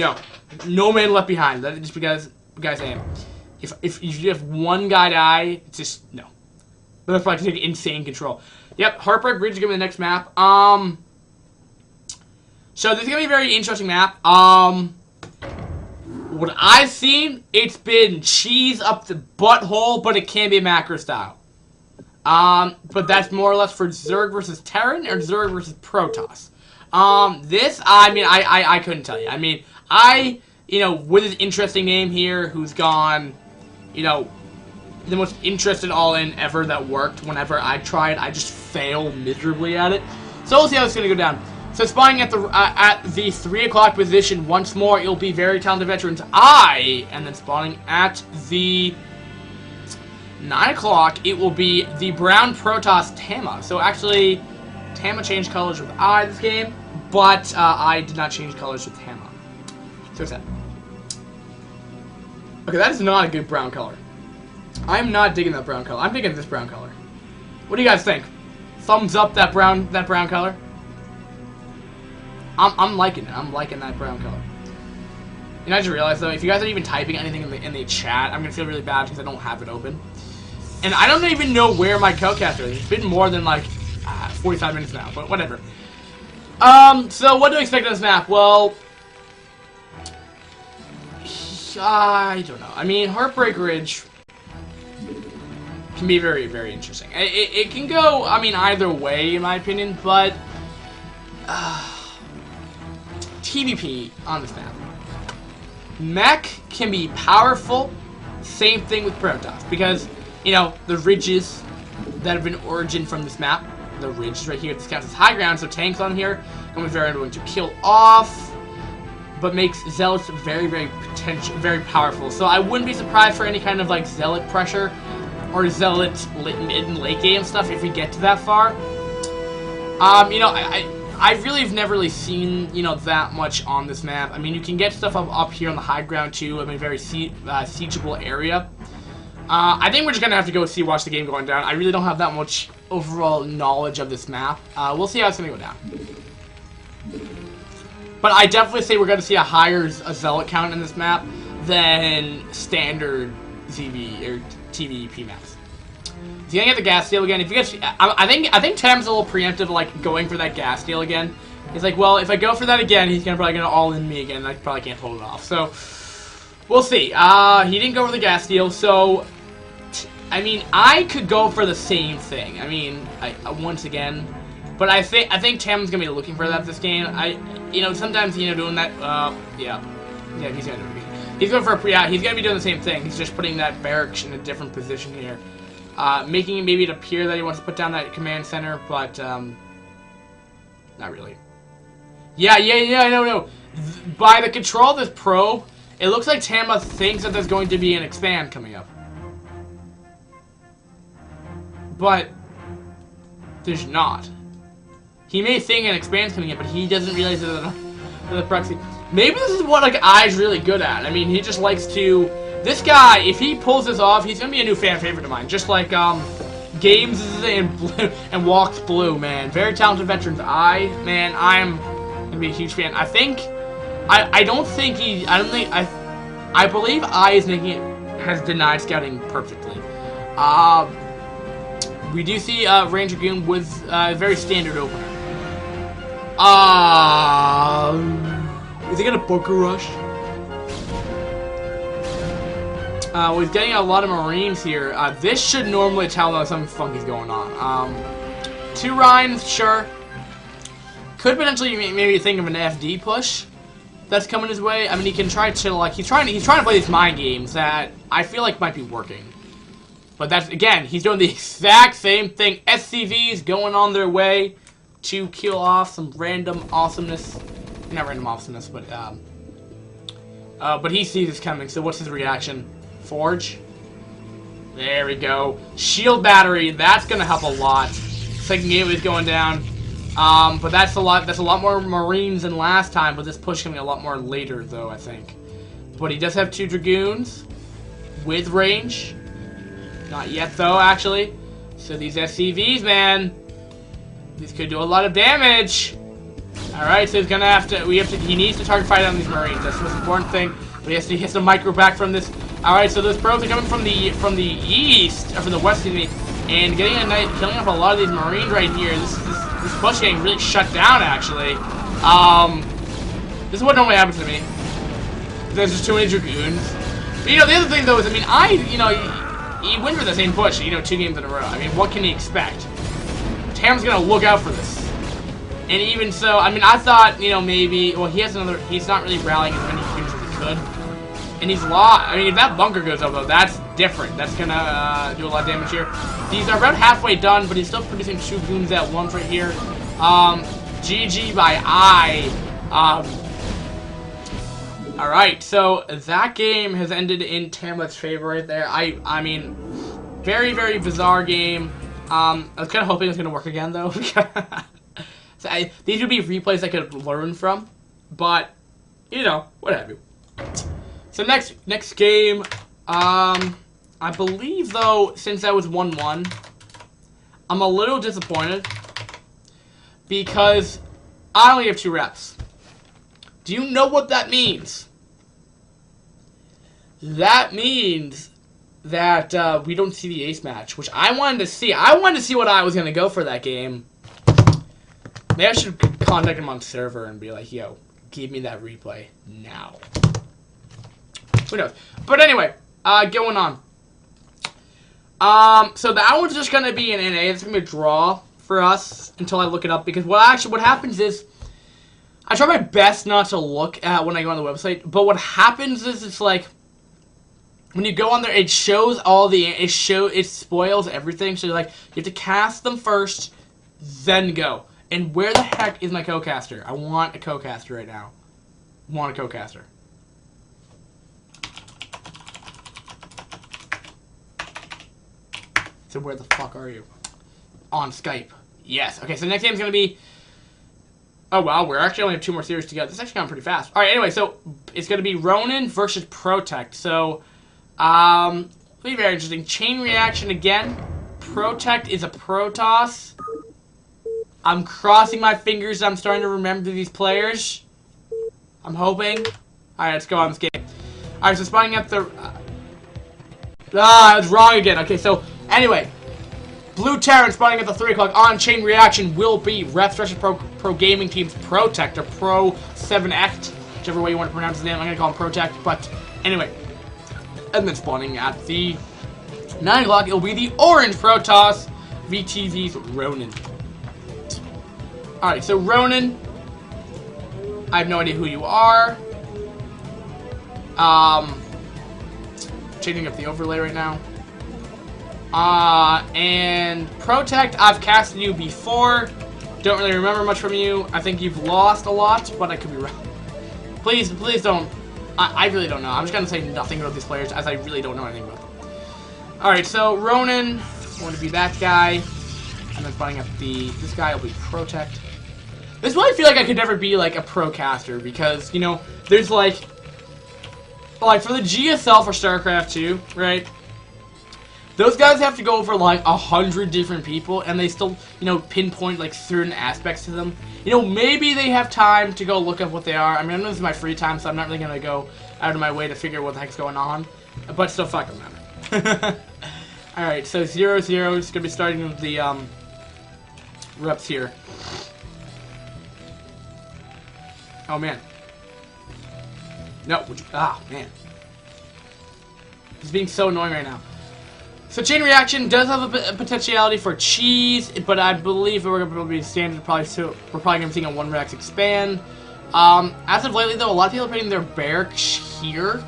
no man left behind. That's just because guys aim. If you have one guy die, it's just, no. That's why I can take insane control. Yep, Heartbreak Ridge is going to be the next map. So this is going to be a very interesting map. What I've seen, it's been cheese up the butthole, but it can be macro style. But that's more or less for Zerg versus Terran or Zerg versus Protoss. This, I mean, I couldn't tell you. I mean, you know, with his interesting name here, who's gone, you know, the most interested all-in ever that worked. Whenever I tried, I just failed miserably at it. So we'll see how it's going to go down. So spawning at the 3 o'clock position once more, it'll be Very Talented Veterans and then spawning at the 9 o'clock, it will be the Brown Protoss Tama. So actually, Tama changed colors with this game, but I did not change colors with Tama. So what's that? Okay, that is not a good brown color. I'm not digging that brown color. I'm digging this brown color. What do you guys think? Thumbs up that brown color. I'm liking it. I'm liking that brown color. And I just realized though, if you guys are even typing anything in the chat, I'm gonna feel really bad because I don't have it open. And I don't even know where my co-caster is. It's been more than like 45 minutes now, but whatever. So what do I expect on this map? Well, I don't know. I mean, Heartbreak Ridge can be very, very interesting. It can go, I mean, either way, in my opinion, but TVP on this map. Mech can be powerful. Same thing with Protoss, because, you know, the ridges that have been origin from this map, the ridge right here, this counts as high ground, so tanks on here can be very annoying to kill off, but makes Zealots very, very powerful. So I wouldn't be surprised for any kind of like Zealot pressure or Zealot mid and late game stuff if we get to that far. You know, I really have never really seen, you know, that much on this map. I mean, you can get stuff up here on the high ground too. I mean, very siegeable area. I think we're just gonna have to watch the game going down. I really don't have that much overall knowledge of this map. We'll see how it's gonna go down. But I definitely say we're gonna see a higher Zealot count in this map than standard ZV or TVP maps. He's gonna get the gas steal again. If you guys, I think Tam's a little preemptive, like going for that gas steal again. He's like, well, if I go for that again, he's probably gonna all in me again. And I probably can't pull it off. So we'll see. He didn't go for the gas steal, so I mean, I could go for the same thing. I mean, once again, but I think Tam's gonna be looking for that this game. You know, sometimes, you know, doing that. Yeah, he's gonna do it. He's going for he's gonna be doing the same thing. He's just putting that barracks in a different position here. Making maybe it appear that he wants to put down that command center, but not really. Yeah, no. By the control of this probe, it looks like Tama thinks that there's going to be an expand coming up. But there's not. He may think an expand's coming up, but he doesn't realize that the proxy. Maybe this is what like I's really good at. I mean, he just likes to. This guy, if he pulls this off, he's gonna be a new fan favorite of mine. Just like Games and Walks Blue, man. Very talented veterans. Man, I'm gonna be a huge fan. I believe I is making it, has denied scouting perfectly. We do see Ranger Goon with very standard opener. Is he gonna bunker rush? He's getting a lot of Marines here. This should normally tell us something funky's going on. 2 Rhines, sure. Could potentially maybe think of an FD push that's coming his way. I mean, he can try to like he's trying to play these mind games that I feel like might be working. But that's again, he's doing the exact same thing. SCVs going on their way to kill off some random awesomeness. Not random awesomeness, but he sees this coming. So what's his reaction? Forge? There we go. Shield battery. That's gonna help a lot. Second gateway's going down. But that's a lot more Marines than last time. But this push coming a lot more later, though, I think. But he does have 2 Dragoons with range. Not yet, though, actually. So these SCVs, man, these could do a lot of damage. All right, so he's gonna have to. He needs to target fire on these Marines. That's the most important thing. But he has to micro back from this. All right, so those probes are coming from the east or from the west, and getting a night, killing off a lot of these Marines right here. This push getting really shut down, actually. This is what normally happens to me. There's just too many Dragoons. But, the other thing, though, is, he wins with the same push, 2 games in a row. I mean, what can he expect? Tam's gonna look out for this. And even so, I thought, maybe, well, he's not really rallying as many units as he could. And he's lost. If that bunker goes up, though, that's different. That's gonna do a lot of damage here. These are about halfway done, but he's still producing 2 goons at once right here. GG by I. Alright, so that game has ended in Tamlet's favor right there. I mean, very, very bizarre game. I was kind of hoping it was going to work again, though. So these would be replays I could learn from. But, what have you. So next game, I believe, though, since that was 1-1, I'm a little disappointed. Because I only have 2 reps. Do you know what that means? That means that we don't see the ace match, which I wanted to see. I wanted to see what I was going to go for that game. Maybe I should contact him on server and be like, yo, give me that replay now. Who knows? But anyway, going on. So that one's just going to be an NA. It's going to be a draw for us until I look it up. Because what happens is, I try my best not to look at when I go on the website. But what happens is, it's like, when you go on there, it shows it spoils everything. So like, you have to cast them first, then go. And where the heck is my co-caster? I want a co-caster right now. Want a co-caster. So where the fuck are you? On Skype. Yes. Okay, so the next game is going to be... Oh, wow, we're actually only have 2 more series to go. This is actually gone pretty fast. Alright, anyway, so it's going to be Ronin versus Protect. So, it'll be very interesting. Chain reaction again. Protect is a Protoss. I'm crossing my fingers. I'm starting to remember these players. I'm hoping. Alright, let's go on this game. Alright, so spawning up the... I was wrong again. Okay, so, anyway. Blue Terran spawning at the 3 o'clock on chain reaction will be Ref versus Pro Gaming Team's Protect, or Pro 7X, whichever way you want to pronounce his name. I'm going to call him Protect, but anyway. And then spawning at the 9 o'clock, it will be the Orange Protoss, VTV's Ronin. Alright, so Ronin, I have no idea who you are. Changing up the overlay right now. And Protect, I've casted you before. Don't really remember much from you. I think you've lost a lot, but I could be wrong. Please don't. I really don't know. I'm just gonna say nothing about these players, as I really don't know anything about them. Alright, so Ronin, going to be that guy. And then spawning up this guy will be Protect. This is why I feel like I could never be like a pro caster, because, there's like for the GSL for StarCraft 2, right? Those guys have to go over like 100 different people, and they still, pinpoint like certain aspects to them. Maybe they have time to go look up what they are. I know this is my free time, so I'm not really gonna go out of my way to figure what the heck's going on. But still, fuck them, man. All right, so 0-0 is gonna be starting with the reps here. Oh man. No, man. It's being so annoying right now. So chain reaction does have a potentiality for cheese, but I believe we're going to be standard. We're probably going to be seeing a 1-rex expand. As of lately, though, a lot of people are putting their barracks here,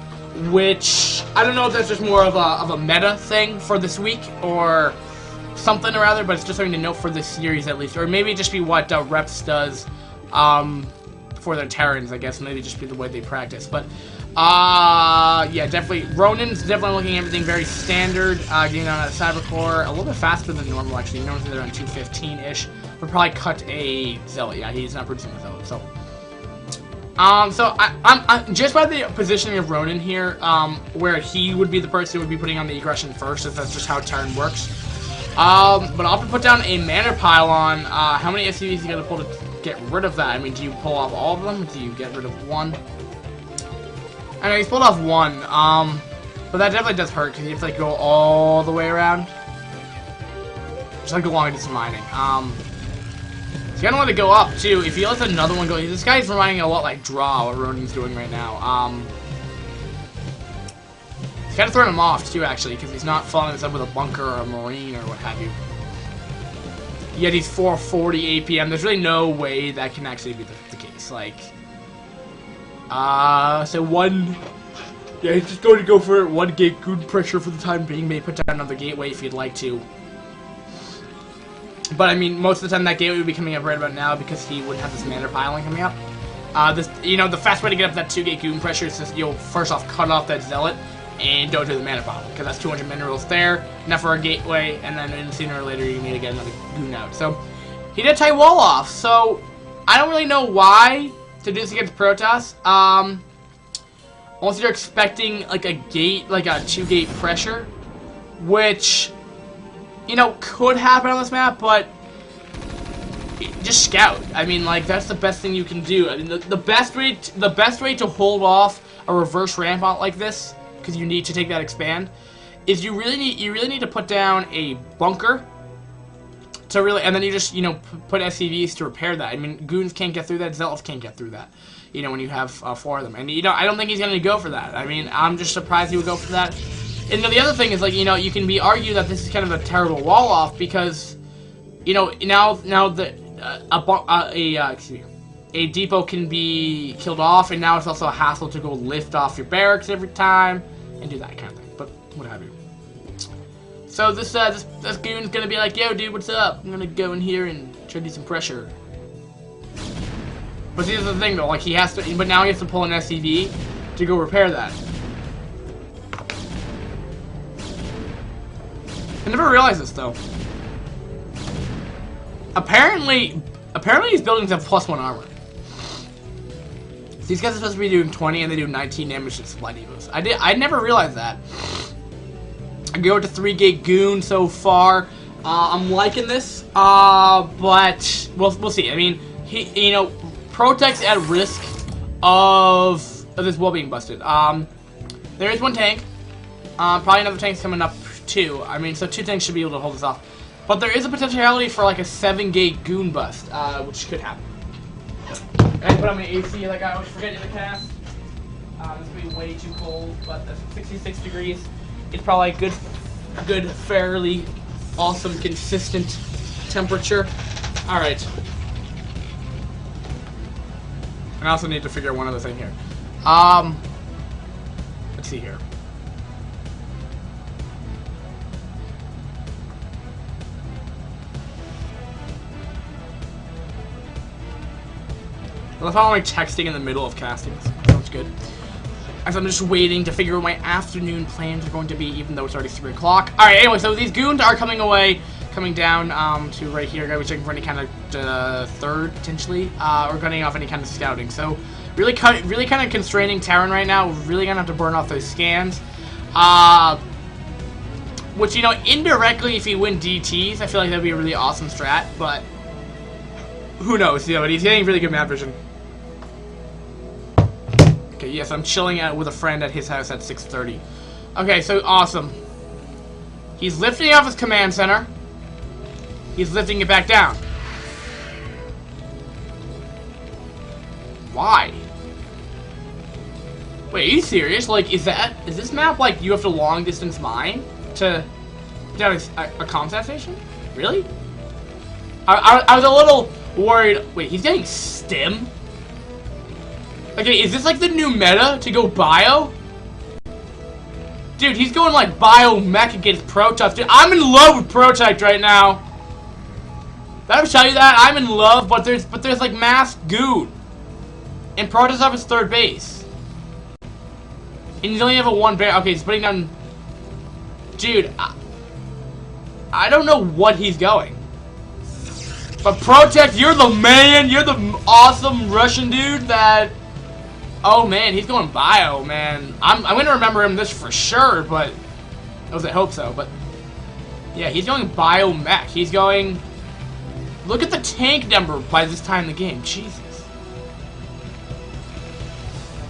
which I don't know if that's just more of a meta thing for this week or something or other, but it's just something to note for this series at least, or maybe just be what Reps does for their Terrans, I guess. Maybe just be the way they practice, but Yeah, definitely. Ronin's definitely looking at everything very standard. Getting on a cyber core a little bit faster than normal, actually. Normally they're on 215-ish. Would probably cut a Zealot. Yeah, he's not producing a Zealot, so. I'm just by the positioning of Ronin here, where he would be the person who would be putting on the aggression first, if that's just how turn works. But I'll put down a mana pylon. How many SCVs you gotta pull to get rid of that? I mean, do you pull off all of them? Do you get rid of one? I know he's pulled off one, but that definitely does hurt because you have to like go all the way around. Just like a long distance mining. You gotta let it go up too. If he lets another one go, this guy's reminding a lot like Draw, what Ronin's doing right now. He's kind of throwing him off too, actually, because he's not following this up with a bunker or a marine or what have you. Yet he's 440 APM. There's really no way that can actually be the case. Like, so one. Yeah, he's just going to go for 1 gate good pressure for the time being. May put down another gateway if you'd like to. But I mean, most of the time that gateway would be coming up right about now because he wouldn't have this mana piling coming up. The fast way to get up that 2-gate goon pressure is just you'll first off cut off that zealot and don't do the mana piling because that's 200 minerals there, enough for a gateway, and then sooner or later you need to get another goon out. So he did tie wall off. So I don't really know why to do this against Protoss. Unless you're expecting like a gate, like a 2-gate pressure, which, you know, could happen on this map, but just scout. I mean, like, that's the best thing you can do. I mean, the best way to hold off a reverse ramp out like this, because you need to take that expand, is you really need to put down a bunker to really, and then you just, you know, put SCVs to repair that. I mean, goons can't get through that, zealots can't get through that. You know, when you have 4 of them, and you know, I don't think he's gonna go for that. I mean, I'm just surprised he would go for that. And the other thing is, like, you know, you can argue that this is kind of a terrible wall off because, you know, now the a depot can be killed off, and now it's also a hassle to go lift off your barracks every time and do that kind of thing. But what have you? So this goon's gonna be like, yo, dude, what's up? I'm gonna go in here and try to do some pressure. But here's the thing, though, like, but now he has to pull an SCV to go repair that. I never realized this, though. Apparently these buildings have +1 armor. These guys are supposed to be doing 20 and they do 19 damage to supply depots. I never realized that. I go to 3-gate goon so far. I'm liking this, but we'll see. I mean, you know, Protec's at risk of this wall being busted. There is 1 tank. Probably another tank's coming up too. I mean, so 2 tanks should be able to hold this off. But there is a potentiality for like a 7-gate goon bust, which could happen. And put on my AC like I always forget in the cast. This will be way too cold, but that's 66 degrees. It's probably a good, fairly awesome, consistent temperature. Alright. And I also need to figure out one other thing here. Let's see here. I love how I'm like texting in the middle of casting. Sounds good. As I'm just waiting to figure out what my afternoon plans are going to be, even though it's already 3 o'clock. Alright, anyway, so these goons are coming down to right here. Gotta be checking for any kind of third, potentially, or cutting off any kind of scouting. So, really kind of constraining Terran right now. We're really gonna have to burn off those scans. Which, you know, indirectly, if you win DTs, I feel like that'd be a really awesome strat, but who knows, you know, but he's getting really good map vision. Okay, yes, I'm chilling out with a friend at his house at 6:30. Okay, so awesome. He's lifting off his command center. He's lifting it back down. Why? Wait, are you serious? Like, is this map like you have to long distance mine to put down a comsat station? Really? I was a little worried. Wait, he's getting stim? Okay, is this like the new meta to go bio? Dude, he's going like bio mech against Protoss. Dude, I'm in love with Protect right now. Did I ever tell you that? I'm in love, but there's like mass goon. And Protoss up his 3rd base. And he's only have a 1 bear. Okay, he's putting down... Dude, I don't know what he's going. But Pt.2, you're the man. You're the awesome Russian dude that... Oh, man, he's going bio, man. I'm going to remember him this for sure, but... I hope so, but... Yeah, he's going bio mech. He's going... Look at the tank number by this time in the game. Jesus.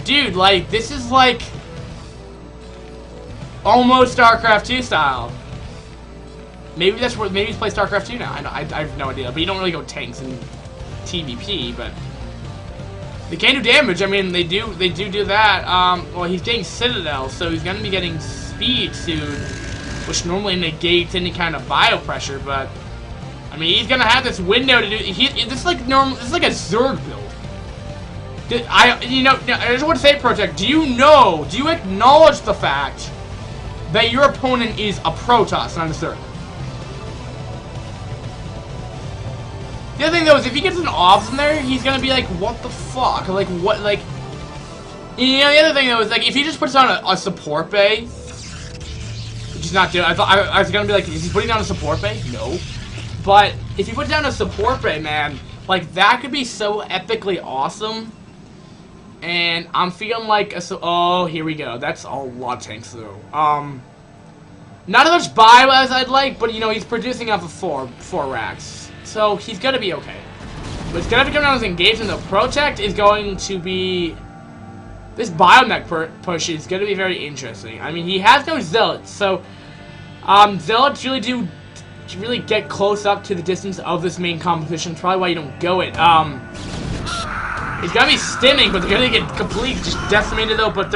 Dude, like, this is like... Almost StarCraft 2 style. Maybe that's where... Maybe he's playing StarCraft 2 now. I have no idea. But you don't really go tanks in TVP, but... They can do damage. I mean, they do that. Well, he's getting Citadel, so he's going to be getting speed soon, which normally negates any kind of bio pressure. But I mean, he's going to have this window to do. This is like normal. This is like a Zerg build. I just want to say, Pt.2, do you acknowledge the fact that your opponent is a Protoss, not a Zerg? The other thing, though, is if he gets an OBS in there, he's gonna be like, what the fuck? Like, what, like... You know, the other thing, though, is, like, if he just puts on a support bay, which he's not doing, I was gonna be like, is he putting down a support bay? No. But, if he puts down a support bay, man, like, that could be so epically awesome. And I'm feeling like, oh, here we go. That's a lot of tanks, though. Not as much bio as I'd like, but, you know, he's producing off of four racks. So he's gonna be okay. But it's gonna become down as engagement though. Pt.2 is going to be... This biomech push is gonna be very interesting. I mean, he has no zealots, so zealots really do really get close up to the distance of this main competition. Probably why you don't go it. He's gonna be stimming, but they're gonna get completely just decimated though. But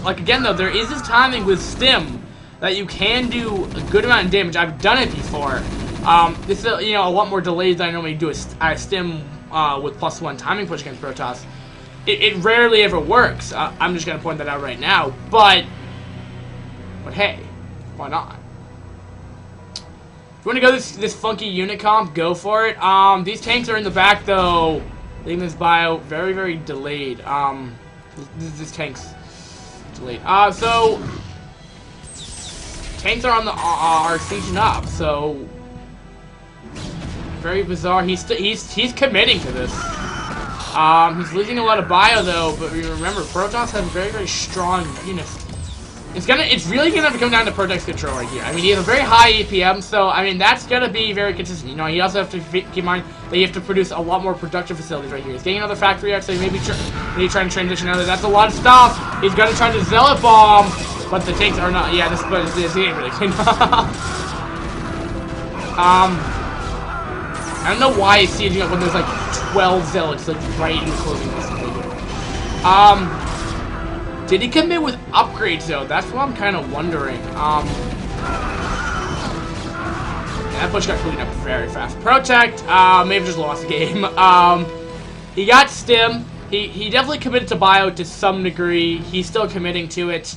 like again though, there is this timing with stim that you can do a good amount of damage. I've done it before. This is a lot more delayed than I normally do a stim with +1 timing push against Protoss. It rarely ever works. I'm just gonna point that out right now. But hey, why not? If you want to go this funky unit comp, go for it. These tanks are in the back though. Leaving this bio very, very delayed. This tank's delayed. So tanks are are sieging up. So very bizarre. He's committing to this. He's losing a lot of bio though. But remember, Protoss has very, very strong units. It's really gonna have to come down to Pt.2's control right here. I mean, he has a very high EPM, so I mean that's gonna be very consistent. You know, you also have to keep in mind that you have to produce a lot more production facilities right here. He's getting another factory out, so maybe trying to transition out of that's a lot of stuff. He's gonna try to zealot bomb, but the tanks are not. Yeah, this ain't really clean. I don't know why he's sieging up when there's like 12 zealots like right in the closing distance. Did he commit with upgrades though? That's what I'm kind of wondering. That push got cleaned up very fast. Pt.2 maybe just lost the game. He got stim. He definitely committed to bio to some degree. He's still committing to it.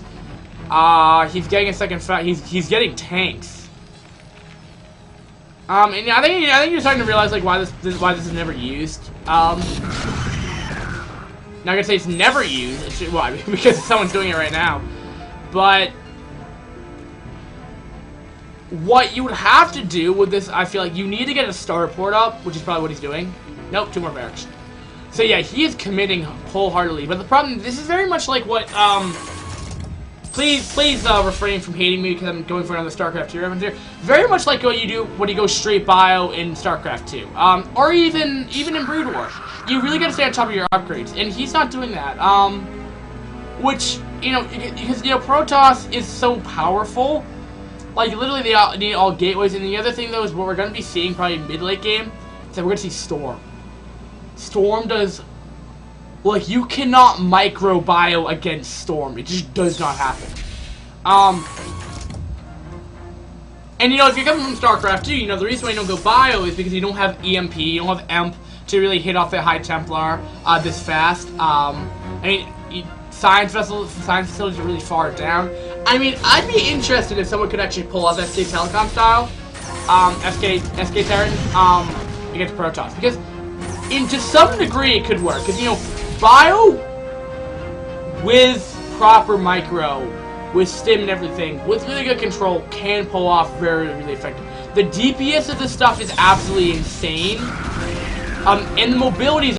He's getting a second fight. He's getting tanks. And I think you're starting to realize like why this is never used. Not gonna say it's never used. Why? Because someone's doing it right now. But what you would have to do with this, I feel like you need to get a starport up, which is probably what he's doing. Nope, 2 more barracks. So yeah, he is committing wholeheartedly. But the problem, this is very much like what please refrain from hating me because I'm going for another StarCraft 2 reference here. Very much like what you do when you go straight bio in StarCraft 2, or even in Brood War. You really got to stay on top of your upgrades, and he's not doing that. Which because Protoss is so powerful, like literally they need all gateways. And the other thing though is what we're going to be seeing probably mid-late game is that we're going to see Storm. Storm does. Like, you cannot micro-bio against Storm. It just does not happen. And, if you're coming from StarCraft 2, the reason why you don't go bio is because you don't have EMP, you don't have EMP to really hit off that High Templar this fast. I mean, science facilities are really far down. I mean, I'd be interested if someone could actually pull off SK Telecom style, SK Terran, against Protoss. Because, to some degree, it could work. Because, bio with proper micro, with stim and everything, with really good control, can pull off very, really effective. The DPS of this stuff is absolutely insane. And the mobility is